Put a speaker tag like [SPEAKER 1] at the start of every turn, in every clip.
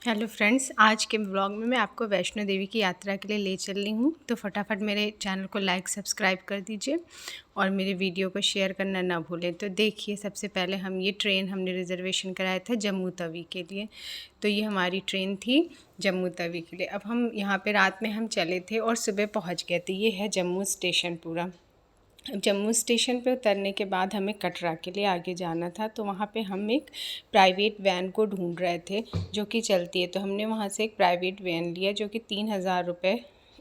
[SPEAKER 1] Hello friends, आज के blog में मैं आपको वैष्णो देवी की यात्रा के लिए ले चल रही हूँ। तो फटाफट मेरे चैनल को लाइक सब्सक्राइब कर दीजिए और मेरे वीडियो को शेयर करना ना भूलें। तो देखिए, सबसे पहले हमने रिज़र्वेशन कराया था जम्मू तवी के लिए। तो ये हमारी ट्रेन थी जम्मू तवी के लिए। अब हम यहाँ पे रात में हम चले थे और सुबह पहुँच गए थे। ये है जम्मू स्टेशन पूरा। जम्मू स्टेशन पे उतरने के बाद हमें कटरा के लिए आगे जाना था। तो वहाँ पे हम एक प्राइवेट वैन को ढूंढ रहे थे जो कि चलती है। तो हमने वहाँ से एक प्राइवेट वैन लिया जो कि 3,000 रुपये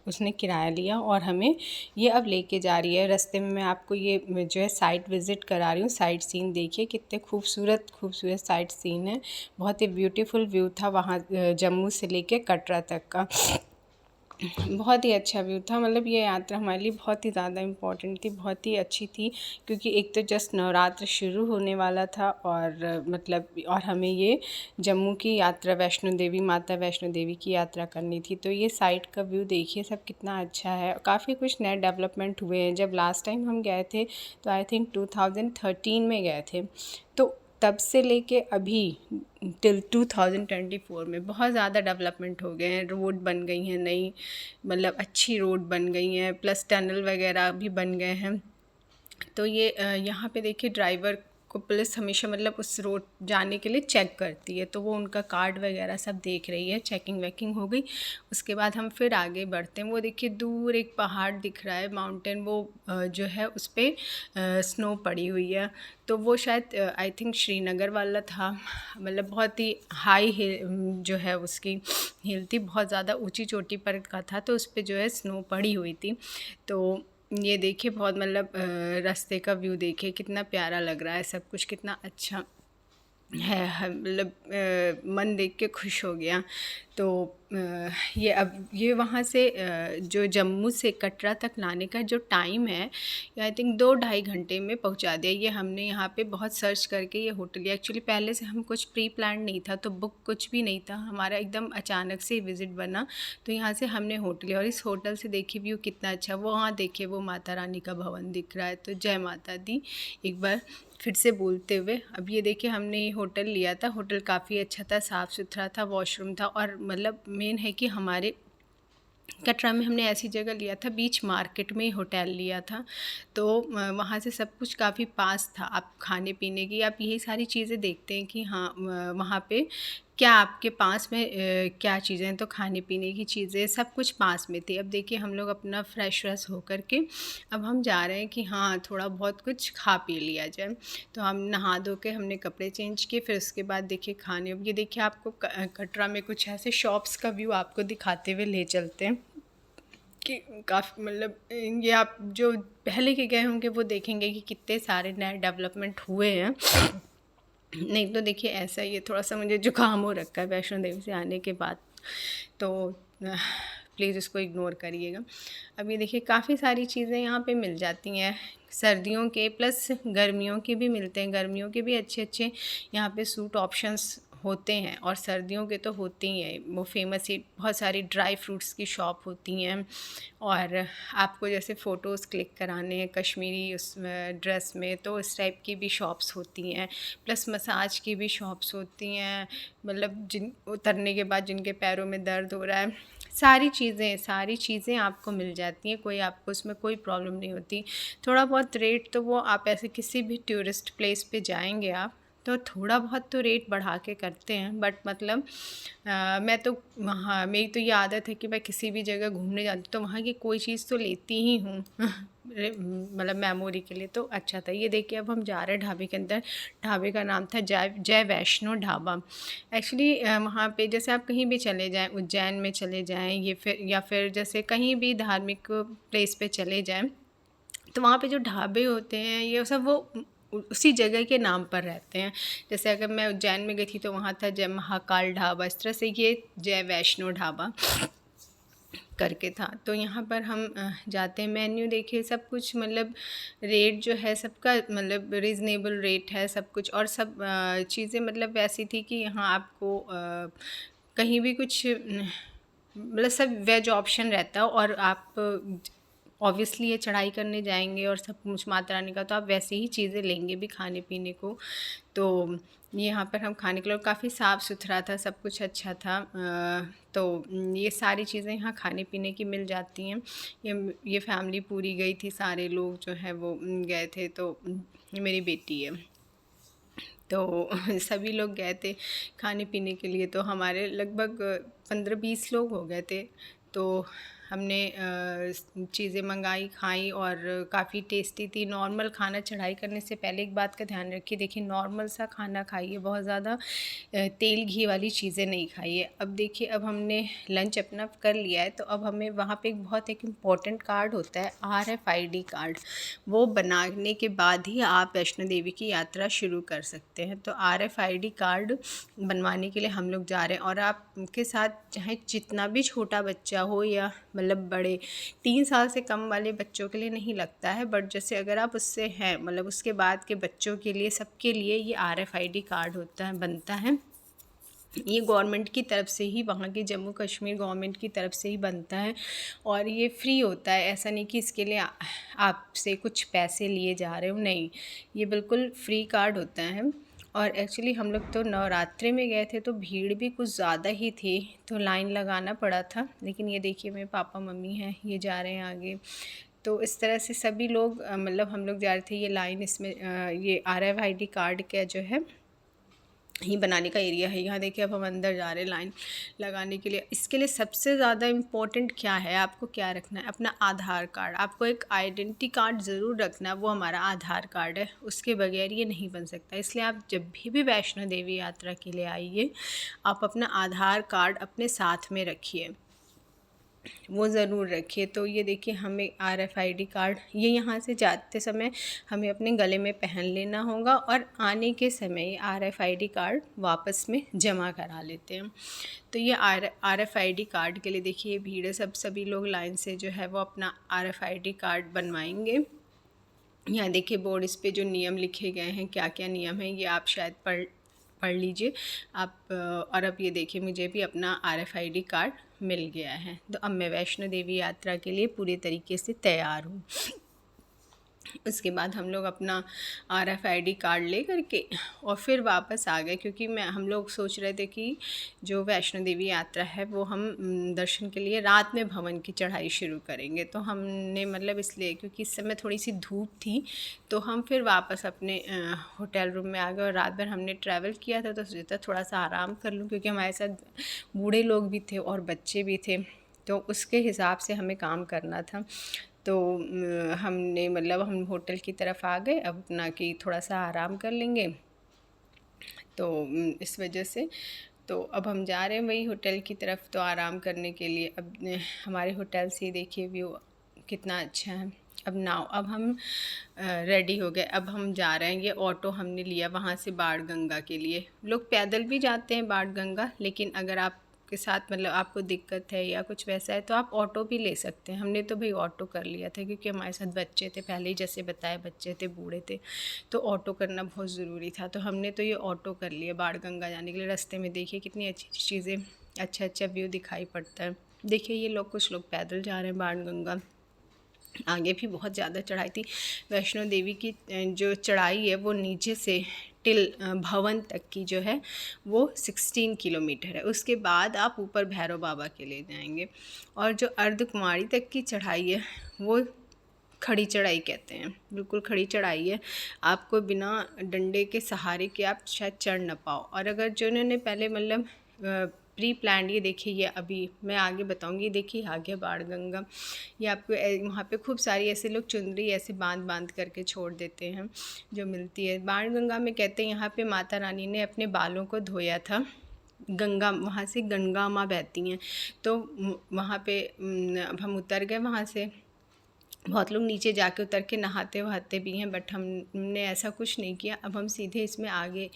[SPEAKER 1] उसने किराया लिया और हमें ये अब लेके जा रही है। रास्ते में मैं आपको ये जो है साइट विज़िट करा रही हूँ। साइट सीन देखिए, कितने खूबसूरत खूबसूरत साइट सीन है। बहुत ही ब्यूटीफुल व्यू था वहाँ जम्मू से लेके कटरा तक का। बहुत ही अच्छा व्यू था। मतलब ये यात्रा हमारे लिए बहुत ही ज़्यादा इम्पोर्टेंट थी, बहुत ही अच्छी थी, क्योंकि एक तो जस्ट नवरात्र शुरू होने वाला था और और हमें ये जम्मू की यात्रा माता वैष्णो देवी की यात्रा करनी थी। तो ये साइट का व्यू देखिए सब कितना अच्छा है। काफ़ी कुछ नए डेवलपमेंट हुए हैं। जब लास्ट टाइम हम गए थे तो आई थिंक 2013 में गए थे। तो तब से लेके अभी टिल 2024 में बहुत ज़्यादा डेवलपमेंट हो गए हैं। रोड बन गई हैं नई, मतलब अच्छी रोड बन गई हैं, प्लस टनल वगैरह भी बन गए हैं। तो ये यहाँ पे देखिए, ड्राइवर को पुलिस हमेशा उस रोड जाने के लिए चेक करती है। तो वो उनका कार्ड वगैरह सब देख रही है। चेकिंग वेकिंग हो गई, उसके बाद हम फिर आगे बढ़ते हैं। वो देखिए दूर एक पहाड़ दिख रहा है, माउंटेन, वो जो है उस पर स्नो पड़ी हुई है। तो वो शायद आई थिंक श्रीनगर वाला था। बहुत ही हाई हिल जो है उसकी हिल थी, बहुत ज़्यादा ऊंची चोटी पर का था। तो उस पर जो है स्नो पड़ी हुई थी। तो ये देखिए, बहुत रास्ते का व्यू देखिए कितना प्यारा लग रहा है। सब कुछ कितना अच्छा है। मन देख के खुश हो गया। तो ये वहाँ से जो जम्मू से कटरा तक लाने का जो टाइम है, आई थिंक 2-2.5 घंटे में पहुँचा दिया। ये हमने यहाँ पे बहुत सर्च करके ये होटल लिया। एक्चुअली पहले से हम कुछ प्री प्लान नहीं था, तो बुक कुछ भी नहीं था हमारा, एकदम अचानक से विज़िट बना। तो यहाँ से हमने होटल लिया और इस होटल से देखिए व्यू कितना अच्छा। वो वहाँ देखिए वो माता रानी का भवन दिख रहा है। तो जय माता दी एक बार फिर से बोलते हुए। अब ये देखिए, हमने ये होटल लिया था। होटल काफ़ी अच्छा था, साफ़ सुथरा था, वॉशरूम था और मेन है कि हमारे कटरा में हमने ऐसी जगह लिया था, बीच मार्केट में ही होटल लिया था। तो वहाँ से सब कुछ काफ़ी पास था। आप खाने पीने की आप यही सारी चीज़ें देखते हैं कि हाँ वहाँ पे क्या आपके पास में क्या चीज़ें हैं। तो खाने पीने की चीज़ें सब कुछ पास में थी। अब देखिए, हम लोग अपना फ्रेश व्रेश होकर के अब हम जा रहे हैं कि हाँ थोड़ा बहुत कुछ खा पी लिया जाए। तो हम नहा धो के हमने कपड़े चेंज किए, फिर उसके बाद देखिए खाने। अब ये देखिए, आपको कटरा में कुछ ऐसे शॉप्स का व्यू आपको दिखाते हुए ले चलते हैं कि काफ़ी ये आप जो पहले के गए होंगे वो देखेंगे कि कितने सारे नए डेवलपमेंट हुए हैं। नहीं तो देखिए, ऐसा ही है, थोड़ा सा मुझे जुकाम हो रखा है वैष्णो देवी से आने के बाद। तो प्लीज़ इसको इग्नोर करिएगा। अब ये देखिए, काफ़ी सारी चीज़ें यहाँ पे मिल जाती हैं, सर्दियों के प्लस गर्मियों के भी मिलते हैं। गर्मियों के भी अच्छे अच्छे यहाँ पे सूट ऑप्शंस होते हैं और सर्दियों के तो होते ही हैं। वो फेमस ही बहुत सारी ड्राई फ्रूट्स की शॉप होती हैं और आपको जैसे फ़ोटोज़ क्लिक कराने हैं कश्मीरी उस ड्रेस में, तो इस टाइप की भी शॉप्स होती हैं। प्लस मसाज की भी शॉप्स होती हैं। जिन उतरने के बाद जिनके पैरों में दर्द हो रहा है, सारी चीज़ें आपको मिल जाती हैं। कोई आपको उसमें कोई प्रॉब्लम नहीं होती। थोड़ा बहुत रेट तो वो आप ऐसे किसी भी टूरिस्ट प्लेस पे जाएंगे आप, तो थोड़ा बहुत तो रेट बढ़ा के करते हैं। बट मैं तो वहाँ, मेरी तो ये आदत है कि मैं किसी भी जगह घूमने जाती हूँ तो वहाँ की कोई चीज़ तो लेती ही हूँ मेमोरी के लिए। तो अच्छा था। ये देखिए, अब हम जा रहे हैं ढाबे के अंदर। ढाबे का नाम था जय वैष्णो ढाबा। एक्चुअली वहाँ पे जैसे आप कहीं भी चले जाएं, उज्जैन में चले जाएं, या फिर जैसे कहीं भी धार्मिक प्लेस पे चले जाएं, तो वहाँ पे जो ढाबे होते हैं ये सब वो उसी जगह के नाम पर रहते हैं। जैसे अगर मैं उज्जैन में गई थी तो वहाँ था जय महाकाल ढाबा, इस तरह से ये जय वैष्णो ढाबा करके था। तो यहाँ पर हम जाते हैं। मेन्यू देखिए, सब कुछ रेट जो है सबका रीज़नेबल रेट है सब कुछ। और सब चीज़ें वैसी थी कि यहाँ आपको कहीं भी कुछ सब वेज ऑप्शन रहता है और आप ऑब्वियसली ये चढ़ाई करने जाएंगे और सब कुछ माता रानी का, तो आप वैसे ही चीज़ें लेंगे भी खाने पीने को। तो यहाँ पर हम खाने के लिए, काफ़ी साफ़ सुथरा था, सब कुछ अच्छा था। तो ये सारी चीज़ें यहाँ खाने पीने की मिल जाती हैं। ये फैमिली पूरी गई थी, सारे लोग जो है वो गए थे। तो ये मेरी बेटी है, तो सभी लोग गए थे खाने पीने के लिए। तो हमारे लगभग 15-20 लोग हो गए थे। तो हमने चीज़ें मंगाई, खाई और काफ़ी टेस्टी थी। नॉर्मल खाना चढ़ाई करने से पहले एक बात का ध्यान रखिए, देखिए नॉर्मल सा खाना खाइए, बहुत ज़्यादा तेल घी वाली चीज़ें नहीं खाइए। अब देखिए, अब हमने लंच अपना कर लिया है, तो अब हमें वहाँ पे एक इम्पॉर्टेंट कार्ड होता है, RFID कार्ड। वो बनाने के बाद ही आप वैष्णो देवी की यात्रा शुरू कर सकते हैं। तो RFID कार्ड बनवाने के लिए हम लोग जा रहे हैं, और आपके साथ चाहे जितना भी छोटा बच्चा हो या मतलब बड़े 3 साल से कम वाले बच्चों के लिए नहीं लगता है, बट जैसे अगर आप उससे हैं मतलब उसके बाद के बच्चों के लिए, सबके लिए ये RFID कार्ड होता है, बनता है। ये गवर्नमेंट की तरफ से ही, वहाँ की जम्मू कश्मीर गवर्नमेंट की तरफ से ही बनता है, और ये फ्री होता है। ऐसा नहीं कि इसके लिए आपसे कुछ पैसे लिए जा रहे हो, नहीं, ये बिल्कुल फ्री कार्ड होता है। और एक्चुअली हम लोग तो नवरात्रि में गए थे, तो भीड़ भी कुछ ज़्यादा ही थी, तो लाइन लगाना पड़ा था। लेकिन ये देखिए, मेरे पापा मम्मी हैं, ये जा रहे हैं आगे। तो इस तरह से सभी लोग मतलब हम लोग जा रहे थे। ये लाइन, इसमें ये RFID कार्ड का जो है ही बनाने का एरिया है। यहाँ देखिए, अब हम अंदर जा रहे हैं लाइन लगाने के लिए। इसके लिए सबसे ज़्यादा इम्पोर्टेंट क्या है, आपको क्या रखना है? अपना आधार कार्ड। आपको एक आइडेंटिटी कार्ड ज़रूर रखना है, वो हमारा आधार कार्ड है, उसके बगैर ये नहीं बन सकता। इसलिए आप जब भी वैष्णो देवी यात्रा के लिए आइए, आप अपना आधार कार्ड अपने साथ में रखिए, वो ज़रूर रखिए। तो ये देखिए, हमें RFID कार्ड ये यहाँ से जाते समय हमें अपने गले में पहन लेना होगा, और आने के समय ये RFID कार्ड वापस में जमा करा लेते हैं। तो ये RFID कार्ड के लिए देखिए, ये भीड़ है, सभी लोग लाइन से जो है वो अपना RFID कार्ड बनवाएंगे। यहाँ देखिए बोर्ड, इस पे जो नियम लिखे गए हैं, क्या क्या नियम हैं, ये आप शायद पढ़ लीजिए आप। और अब ये देखिए, मुझे भी अपना RFID कार्ड मिल गया है। तो अब मैं वैष्णो देवी यात्रा के लिए पूरे तरीके से तैयार हूँ। उसके बाद हम लोग अपना RFID कार्ड ले करके और फिर वापस आ गए, क्योंकि हम लोग सोच रहे थे कि जो वैष्णो देवी यात्रा है वो हम दर्शन के लिए रात में भवन की चढ़ाई शुरू करेंगे। तो हमने मतलब इसलिए, क्योंकि इस समय थोड़ी सी धूप थी, तो हम फिर वापस अपने होटल रूम में आ गए। और रात भर हमने ट्रैवल किया था, तो सोचा थोड़ा सा आराम कर लूँ, क्योंकि हमारे साथ बूढ़े लोग भी थे और बच्चे भी थे, तो उसके हिसाब से हमें काम करना था। तो हमने मतलब हम होटल की तरफ आ गए, अब अपना कि थोड़ा सा आराम कर लेंगे, तो इस वजह से तो अब हम जा रहे हैं वही होटल की तरफ, तो आराम करने के लिए। अब हमारे होटल से देखिए व्यू कितना अच्छा है। अब हम रेडी हो गए, अब हम जा रहे हैं। ये ऑटो हमने लिया वहाँ से बाण गंगा के लिए। लोग पैदल भी जाते हैं बाण गंगा, लेकिन अगर आपके साथ मतलब आपको दिक्कत है या कुछ वैसा है, तो आप ऑटो भी ले सकते हैं। हमने तो भाई ऑटो कर लिया था, क्योंकि हमारे साथ बच्चे थे, पहले ही जैसे बताया बच्चे थे, बूढ़े थे, तो ऑटो करना बहुत ज़रूरी था। तो हमने तो ये ऑटो कर लिया बाण गंगा जाने के लिए। रास्ते में देखिए कितनी अच्छी चीज़ें, अच्छा अच्छा व्यू दिखाई पड़ता है। देखिए ये लोग, कुछ लोग पैदल जा रहे हैं बाण गंगा। आगे भी बहुत ज़्यादा चढ़ाई थी। वैष्णो देवी की जो चढ़ाई है वो नीचे से टिल भवन तक की जो है वो 16 किलोमीटर है। उसके बाद आप ऊपर भैरव बाबा के लिए जाएंगे। और जो अर्धकुमारी तक की चढ़ाई है वो खड़ी चढ़ाई कहते हैं, बिल्कुल खड़ी चढ़ाई है। आपको बिना डंडे के सहारे के आप शायद चढ़ ना पाओ। और अगर जो इन्होंने पहले मतलब प्री प्लान, ये देखिए, ये अभी मैं आगे बताऊंगी, देखिए आगे बाण गंगा, ये आपको वहाँ पे खूब सारी ऐसे लोग चुनरी ऐसे बांध बांध करके छोड़ देते हैं जो मिलती है। बाण गंगा में कहते हैं यहाँ पे माता रानी ने अपने बालों को धोया था। गंगा, वहाँ से गंगा माँ बहती हैं, तो वहाँ पे अब हम उतर गए वहाँ से। बहुत लोग नीचे जाके उतर के नहाते वहाते भी हैं, बट हमने ऐसा कुछ नहीं किया। अब हम सीधे इसमें आगे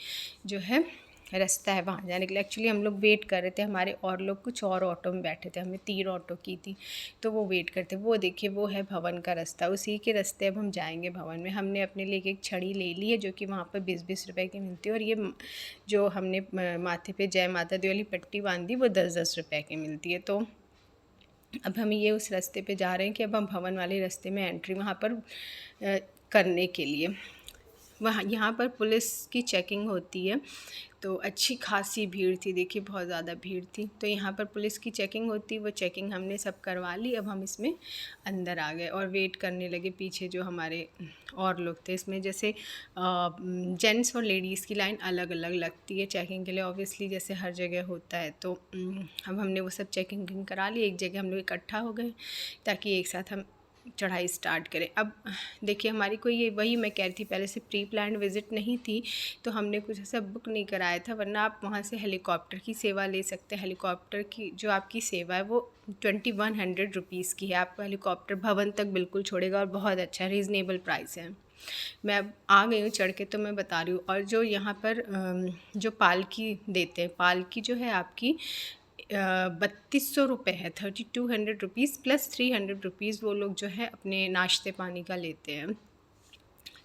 [SPEAKER 1] जो है रास्ता है वहाँ जाने के लिए। एक्चुअली हम लोग वेट कर रहे थे, हमारे और लोग कुछ और ऑटो में बैठे थे, हमने 3 ऑटो की थी, तो वो वेट करते। वो देखिए वो है भवन का रास्ता, उसी के रास्ते अब हम जाएंगे भवन में। हमने अपने लिए एक छड़ी ले ली है, जो कि वहाँ पर 20-20 रुपए की मिलती है। और ये जो हमने माथे पे जय माता दी वाली पट्टी बांधी, वो 10-10 रुपए की मिलती है। तो अब हम ये उस रास्ते पे जा रहे हैं कि अब हम भवन वाले रास्ते में एंट्री वहाँ पर करने के लिए, वहाँ यहाँ पर पुलिस की चेकिंग होती है। तो अच्छी खासी भीड़ थी, देखिए बहुत ज़्यादा भीड़ थी। तो यहाँ पर पुलिस की चेकिंग होती, वो चेकिंग हमने सब करवा ली। अब हम इसमें अंदर आ गए और वेट करने लगे। पीछे जो हमारे और लोग थे, इसमें जैसे जेंट्स और लेडीज़ की लाइन अलग अलग लगती है चेकिंग के लिए, ऑब्वियसली जैसे हर जगह होता है। तो अब हमने वो सब चेकिंग करा ली, एक जगह हम लोग इकट्ठा हो गए ताकि एक साथ हम चढ़ाई स्टार्ट करें। अब देखिए हमारी कोई ये, वही मैं कह रही थी, पहले से प्री प्लान्ड विज़िट नहीं थी, तो हमने कुछ ऐसा बुक नहीं कराया था, वरना आप वहाँ से हेलीकॉप्टर की सेवा ले सकते हैं। हेलीकॉप्टर की जो आपकी सेवा है वो 2100 रुपीज़ की है। आपको हेलीकॉप्टर भवन तक बिल्कुल छोड़ेगा और बहुत अच्छा रीज़नेबल प्राइस है। मैं अब आ गई हूँ चढ़ के, तो मैं बता रही हूँ। और जो यहाँ पर जो पालकी देते हैं, पालकी जो है आपकी 3200 रुपये है, 3200 रुपीज़ प्लस 300 रुपीज़ वो लोग जो है अपने नाश्ते पानी का लेते हैं।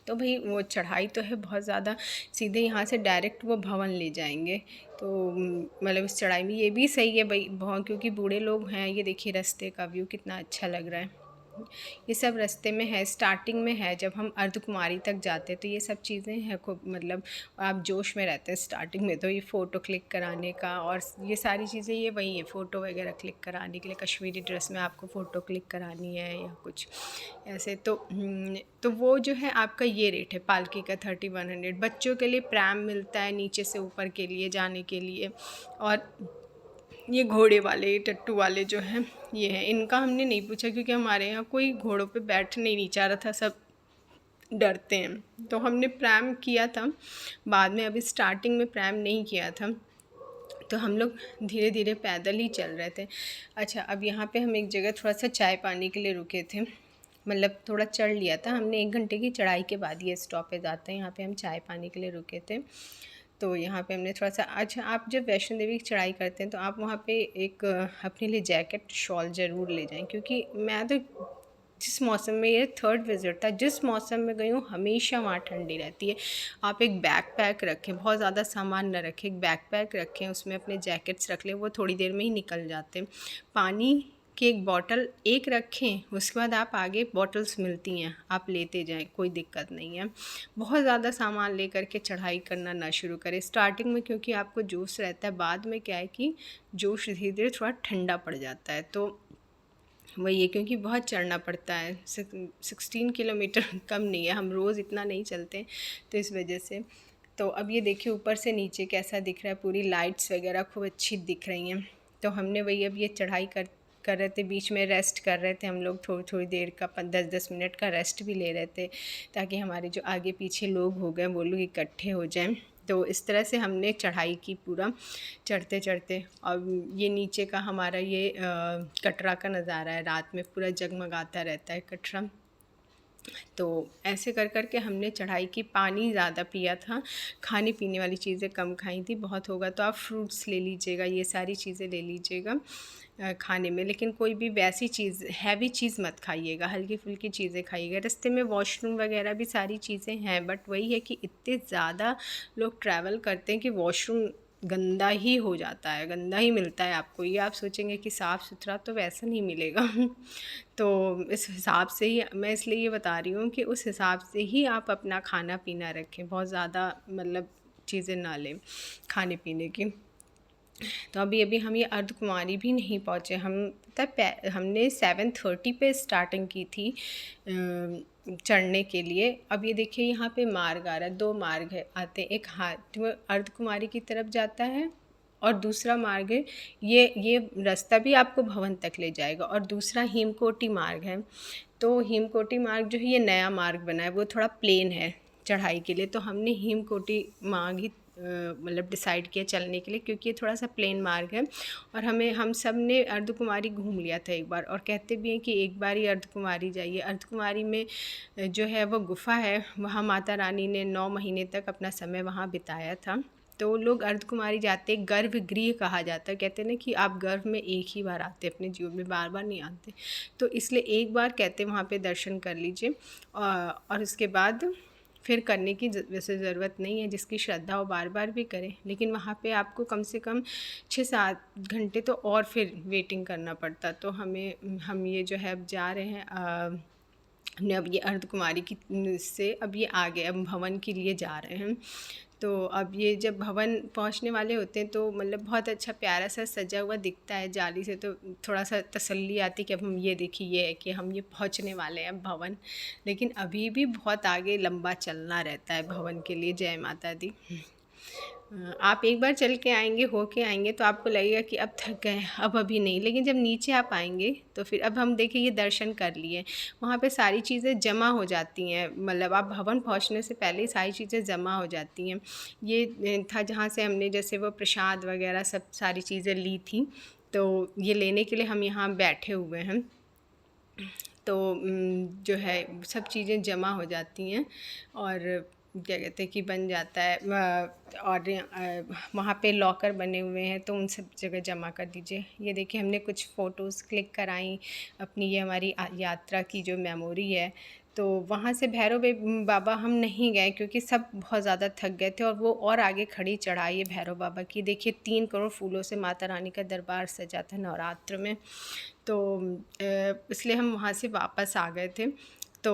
[SPEAKER 1] तो भाई वो चढ़ाई तो है बहुत ज़्यादा, सीधे यहाँ से डायरेक्ट वो भवन ले जाएंगे। तो मतलब इस चढ़ाई में ये भी सही है भाई बहुत, क्योंकि बूढ़े लोग हैं। ये देखिए रास्ते का व्यू कितना अच्छा लग रहा है। ये सब रास्ते में है, स्टार्टिंग में है। जब हम अर्धकुमारी तक जाते हैं तो ये सब चीज़ें हैं खूब, मतलब आप जोश में रहते हैं स्टार्टिंग में। तो ये फ़ोटो क्लिक कराने का और ये सारी चीज़ें ये वही है, फ़ोटो वगैरह क्लिक कराने के लिए। कश्मीरी ड्रेस में आपको फ़ोटो क्लिक करानी है या कुछ ऐसे। तो वो जो है आपका ये रेट है पालकी का 3100। बच्चों के लिए प्रैम मिलता है नीचे से ऊपर के लिए जाने के लिए। और ये घोड़े वाले टट्टू वाले जो हैं ये हैं, इनका हमने नहीं पूछा क्योंकि हमारे यहाँ कोई घोड़ों पे बैठने नहीं चाह रहा था, सब डरते हैं। तो हमने प्रैम किया था बाद में, अभी स्टार्टिंग में प्रैम नहीं किया था। तो हम लोग धीरे धीरे पैदल ही चल रहे थे। अच्छा, अब यहाँ पे हम एक जगह थोड़ा सा चाय पानी के लिए रुके थे, मतलब थोड़ा चढ़ लिया था हमने। 1 घंटे की चढ़ाई के बाद ये स्टॉपेज आता है, यहाँ पे हम चाय पानी के लिए रुके थे। तो यहाँ पे हमने थोड़ा सा, अच्छा आप जब वैष्णो देवी की चढ़ाई करते हैं तो आप वहाँ पे एक अपने लिए जैकेट शॉल ज़रूर ले जाएं, क्योंकि मैं तो जिस मौसम में, ये 3rd विज़िट था, जिस मौसम में गई हूँ हमेशा वहाँ ठंडी रहती है। आप एक बैग पैक रखें, बहुत ज़्यादा सामान ना रखें, एक बैग पैक रखें, उसमें अपने जैकेट्स रख लें, वो थोड़ी देर में ही निकल जाते हैं। पानी की एक बॉटल एक रखें, उसके बाद आप आगे बॉटल्स मिलती हैं, आप लेते जाएं, कोई दिक्कत नहीं है। बहुत ज़्यादा सामान लेकर के चढ़ाई करना ना शुरू करें स्टार्टिंग में, क्योंकि आपको जोश रहता है। बाद में क्या है कि जोश धीरे धीरे थोड़ा ठंडा पड़ जाता है। तो वही है, क्योंकि बहुत चढ़ना पड़ता है, 16 किलोमीटर कम नहीं है, हम रोज़ इतना नहीं चलते, तो इस वजह से। तो अब ये देखिए ऊपर से नीचे कैसा दिख रहा है, पूरी लाइट्स वगैरह खूब अच्छी दिख रही हैं। तो हमने वही अब ये चढ़ाई कर रहे थे, बीच में रेस्ट कर रहे थे हम लोग, थोड़ी थोड़ी देर का 10-10 मिनट का रेस्ट भी ले रहे थे, ताकि हमारे जो आगे पीछे लोग हो गए वो लोग इकट्ठे हो जाएं। तो इस तरह से हमने चढ़ाई की पूरा चढ़ते चढ़ते। और ये नीचे का हमारा ये कटरा का नज़ारा है, रात में पूरा जगमगाता रहता है कटरा। तो ऐसे कर कर के हमने चढ़ाई की। पानी ज़्यादा पिया था, खाने पीने वाली चीज़ें कम खाई थी। बहुत होगा तो आप फ्रूट्स ले लीजिएगा, ये सारी चीज़ें ले लीजिएगा खाने में, लेकिन कोई भी वैसी चीज़, हैवी चीज़ मत खाइएगा, हल्की फुल्की चीज़ें खाइएगा। रास्ते में वॉशरूम वगैरह भी सारी चीज़ें हैं, बट वही है कि इतने ज़्यादा लोग ट्रैवल करते हैं कि वॉशरूम गंदा ही हो जाता है, गंदा ही मिलता है आपको। ये आप सोचेंगे कि साफ़ सुथरा, तो वैसा नहीं मिलेगा। तो इस हिसाब से ही मैं इसलिए ये बता रही हूँ कि उस हिसाब से ही आप अपना खाना पीना रखें, बहुत ज़्यादा मतलब चीज़ें ना लें खाने पीने की। तो अभी अभी हम ये अर्धकुमारी भी नहीं पहुँचे, हम तब हमने 7:30 पे स्टार्टिंग की थी चढ़ने के लिए। अब ये देखिए यहाँ पे मार्ग आ रहा है, 2 मार्ग है आते हैं, एक हाथ अर्धकुमारी की तरफ जाता है और दूसरा मार्ग है, ये रास्ता भी आपको भवन तक ले जाएगा, और दूसरा हेमकोटी मार्ग है। तो हेमकोटी मार्ग जो है ये नया मार्ग बना है, वो थोड़ा प्लेन है चढ़ाई के लिए। तो हमने हेमकोटी मार्ग ही मतलब डिसाइड किया चलने के लिए, क्योंकि ये थोड़ा सा प्लेन मार्ग है। और हम सब ने अर्धकुमारी घूम लिया था एक बार, और कहते भी हैं कि एक बार ही अर्धकुमारी जाइए। अर्धकुमारी में जो है वो गुफ़ा है, वहाँ माता रानी ने 9 महीने तक अपना समय वहाँ बिताया था। तो लोग अर्धकुमारी जाते, गर्भगृह कहा जाता है, कहते हैं ना कि आप गर्भ में एक ही बार आते, अपने जीवन में बार बार नहीं आते, तो इसलिए एक बार कहते हैं वहाँ पे दर्शन कर लीजिए। और उसके बाद फिर करने की वैसे ज़रूरत नहीं है, जिसकी श्रद्धा हो बार बार भी करें, लेकिन वहाँ पे आपको कम से कम 6-7 घंटे तो और फिर वेटिंग करना पड़ता। तो हम ये जो है अब जा रहे हैं, हमने अब ये अर्धकुमारी की से अब ये आगे अब भवन के लिए जा रहे हैं। तो अब ये जब भवन पहुंचने वाले होते हैं तो मतलब बहुत अच्छा प्यारा सा सजा हुआ दिखता है जाली से, तो थोड़ा सा तसल्ली आती कि अब हम ये देखिए ये है कि हम ये पहुंचने वाले हैं भवन। लेकिन अभी भी बहुत आगे लंबा चलना रहता है भवन के लिए। जय माता दी। आप एक बार चल के आएंगे, हो के आएंगे, तो आपको लगेगा कि अब थक गए, अब अभी नहीं। लेकिन जब नीचे आप आएंगे तो फिर अब हम देखिए ये दर्शन कर लिए, वहाँ पे सारी चीज़ें जमा हो जाती हैं, मतलब आप भवन पहुँचने से पहले ही सारी चीज़ें जमा हो जाती हैं। ये था जहाँ से हमने जैसे वो प्रसाद वगैरह सब सारी चीज़ें ली थी, तो ये लेने के लिए हम यहाँ बैठे हुए हैं। तो जो है सब चीज़ें जमा हो जाती हैं और क्या कहते हैं कि बन जाता है। और वहाँ पे लॉकर बने हुए हैं, तो उन सब जगह जमा कर दीजिए। ये देखिए हमने कुछ फ़ोटोज़ क्लिक कराई अपनी, ये हमारी यात्रा की जो मेमोरी है। तो वहाँ से भैरव बाबा हम नहीं गए क्योंकि सब बहुत ज़्यादा थक गए थे, और वो और आगे खड़ी चढ़ाई है भैरव बाबा की। देखिए 3 करोड़ फूलों से माता रानी का दरबार सजा था नवरात्र में। तो इसलिए हम वहाँ से वापस आ गए थे। तो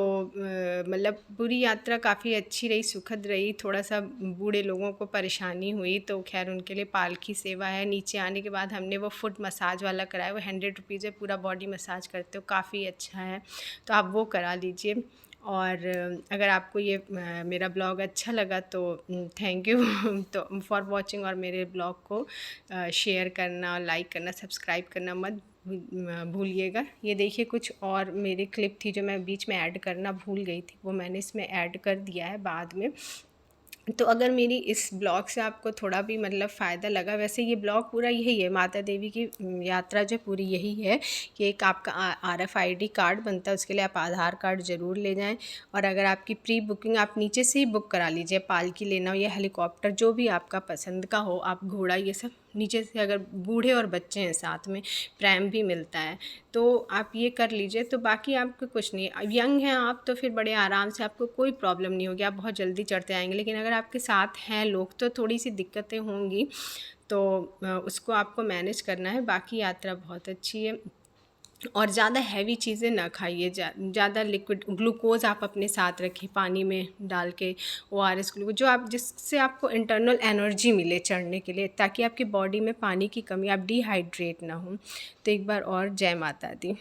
[SPEAKER 1] मतलब पूरी यात्रा काफ़ी अच्छी रही, सुखद रही। थोड़ा सा बूढ़े लोगों को परेशानी हुई, तो खैर उनके लिए पालकी सेवा है। नीचे आने के बाद हमने वो फुट मसाज वाला कराया, वो 100 रुपीज़ है, पूरा बॉडी मसाज करते हो, काफ़ी अच्छा है, तो आप वो करा लीजिए। और अगर आपको ये मेरा ब्लॉग अच्छा लगा तो थैंक यू तो फॉर वॉचिंग, और मेरे ब्लॉग को शेयर करना, लाइक करना, सब्सक्राइब करना मत भूलिएगा। ये देखिए कुछ और मेरी क्लिप थी जो मैं बीच में ऐड करना भूल गई थी, वो मैंने इसमें ऐड कर दिया है बाद में। तो अगर मेरी इस ब्लॉग से आपको थोड़ा भी मतलब फ़ायदा लगा, वैसे ये ब्लॉग पूरा यही है, माता देवी की यात्रा जो पूरी यही है कि एक आपका RFID कार्ड बनता है, उसके लिए आप आधार कार्ड ज़रूर ले जाएं। और अगर आपकी प्री बुकिंग आप नीचे से ही बुक करा लीजिए, पालकी लेना हो या हेलीकॉप्टर जो भी आपका पसंद का हो, आप घोड़ा ये सब नीचे से, अगर बूढ़े और बच्चे हैं साथ में प्रैम भी मिलता है, तो आप ये कर लीजिए। तो बाकी आपको कुछ नहीं, अब यंग हैं आप तो फिर बड़े आराम से, आपको कोई प्रॉब्लम नहीं होगी, आप बहुत जल्दी चढ़ते आएंगे। लेकिन अगर आपके साथ हैं लोग तो थोड़ी सी दिक्कतें होंगी, तो उसको आपको मैनेज करना है। बाकी यात्रा बहुत अच्छी है। और ज़्यादा हैवी चीज़ें ना खाइए, ज़्यादा लिक्विड ग्लूकोज़ आप अपने साथ रखिए पानी में डाल के, ORS ग्लूकोज, जो आप जिससे आपको इंटरनल एनर्जी मिले चढ़ने के लिए, ताकि आपकी बॉडी में पानी की कमी, आप डिहाइड्रेट ना हो। तो एक बार और जय माता दी।